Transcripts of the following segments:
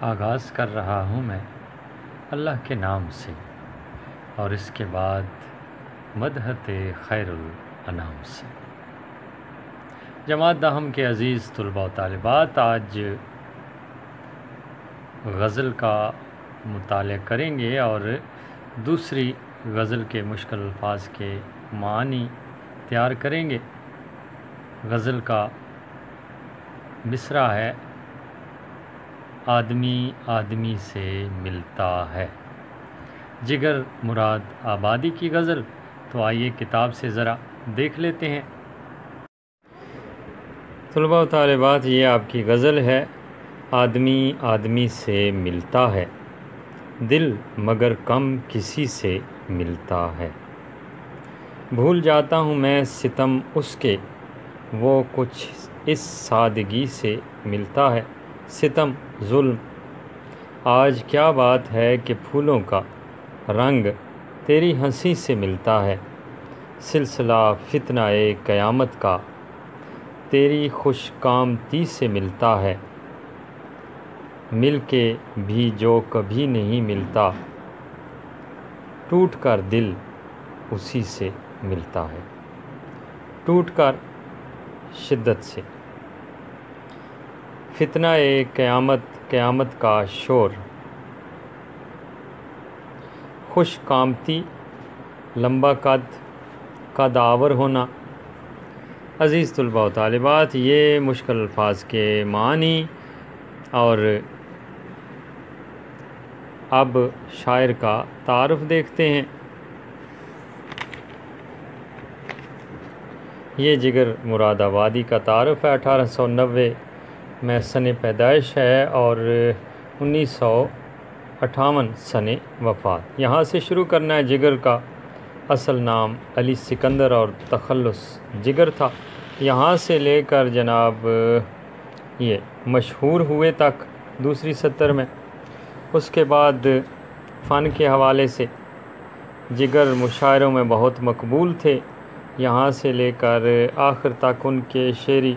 آغاز کر رہا ہوں میں اللہ کے نام سے، اور اس کے بعد مدحت خیر الانام سے۔ جماعت داہم کے عزیز طلباء و طالبات، آج غزل کا مطالعہ کریں گے اور دوسری غزل کے مشکل الفاظ کے معانی تیار کریں گے۔ غزل کا مصرع ہے: آدمی آدمی سے ملتا ہے۔ جگر مراد آبادی کی غزل، تو آئیے کتاب سے ذرا دیکھ لیتے ہیں۔ طلباء و طالبات، یہ آپ کی غزل ہے: آدمی آدمی سے ملتا ہے، دل مگر کم کسی سے ملتا ہے۔ بھول جاتا ہوں میں ستم اس کے، وہ کچھ اس سادگی سے ملتا ہے۔ ستم، ظلم، آج کیا بات ہے کہ پھولوں کا رنگ تیری ہنسی سے ملتا ہے۔ سلسلہ فتنہ قیامت کا تیری خوش کامتی سے ملتا ہے۔ مل کے بھی جو کبھی نہیں ملتا، ٹوٹ کر دل اسی سے ملتا ہے۔ ٹوٹ کر، شدت سے۔ فتنہ قیامت، قیامت کا شور۔ خوش قامتی، لمبا قد، قدآور ہونا۔ عزیز طلباء و طالبات، یہ مشکل الفاظ کے معنی، اور اب شاعر کا تعارف دیکھتے ہیں۔ یہ جگر مراد آبادی کا تعارف ہے۔ 1890 میں سن پیدائش ہے اور 1958 سن وفات۔ یہاں سے شروع کرنا ہے۔ جگر کا اصل نام علی سکندر اور تخلص جگر تھا۔ یہاں سے لے کر جناب یہ مشہور ہوئے تک دوسری سطر میں۔ اس کے بعد فن کے حوالے سے جگر مشاعروں میں بہت مقبول تھے۔ یہاں سے لے کر آخر تک ان کے شعری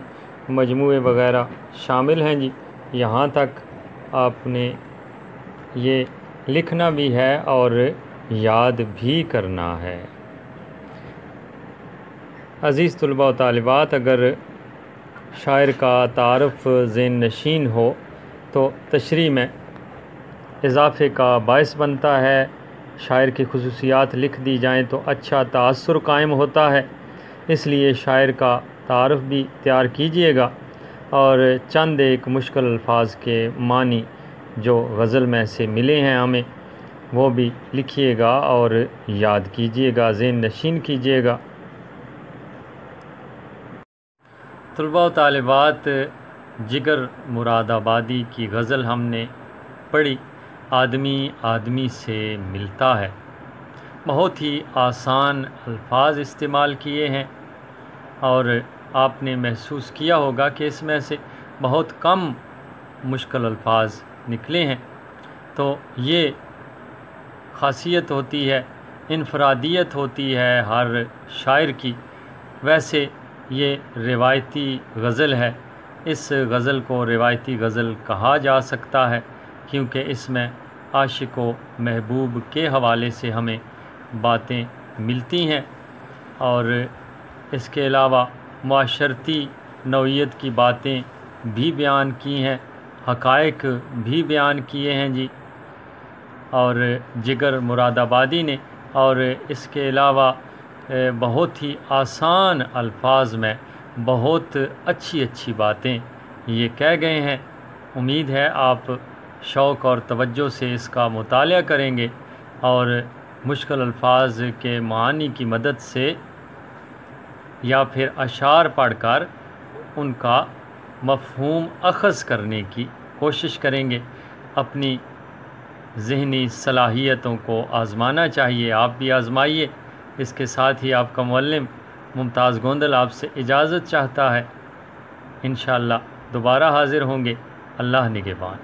مجموعے وغیرہ شامل ہیں جی۔ یہاں تک آپ نے یہ لکھنا بھی ہے اور یاد بھی کرنا ہے۔ عزیز طلباء و طالبات، اگر شاعر کا تعارف ذہن نشین ہو تو تشریح میں اضافے کا باعث بنتا ہے۔ شاعر کی خصوصیات لکھ دی جائیں تو اچھا تاثر قائم ہوتا ہے، اس لیے شاعر کا تعارف بھی تیار کیجئے گا، اور چند ایک مشکل الفاظ کے معنی جو غزل میں سے ملے ہیں ہمیں، وہ بھی لکھیے گا اور یاد کیجئے گا، ذہن نشین کیجئے گا۔ طلباء و طالبات، جگر مراد آبادی کی غزل ہم نے پڑھی۔ آدمی آدمی سے ملتا ہے۔ بہت ہی آسان الفاظ استعمال کیے ہیں، اور آپ نے محسوس کیا ہوگا کہ اس میں سے بہت کم مشکل الفاظ نکلے ہیں۔ تو یہ خاصیت ہوتی ہے، انفرادیت ہوتی ہے ہر شاعر کی۔ ویسے یہ روایتی غزل ہے۔ اس غزل کو روایتی غزل کہا جا سکتا ہے، کیونکہ اس میں عاشق و محبوب کے حوالے سے ہمیں باتیں ملتی ہیں، اور اس کے علاوہ معاشرتی نوعیت کی باتیں بھی بیان کی ہیں، حقائق بھی بیان کیے ہیں جی، اور جگر مراد آبادی نے، اور اس کے علاوہ بہت ہی آسان الفاظ میں بہت اچھی اچھی باتیں یہ کہہ گئے ہیں۔ امید ہے آپ شوق اور توجہ سے اس کا مطالعہ کریں گے، اور مشکل الفاظ کے معانی کی مدد سے یا پھر اشعار پڑھ کر ان کا مفہوم اخذ کرنے کی کوشش کریں گے۔ اپنی ذہنی صلاحیتوں کو آزمانا چاہیے، آپ بھی آزمائیے۔ اس کے ساتھ ہی آپ کا معلم ممتاز گوندل آپ سے اجازت چاہتا ہے۔ انشاءاللہ دوبارہ حاضر ہوں گے۔ اللہ نگہبان۔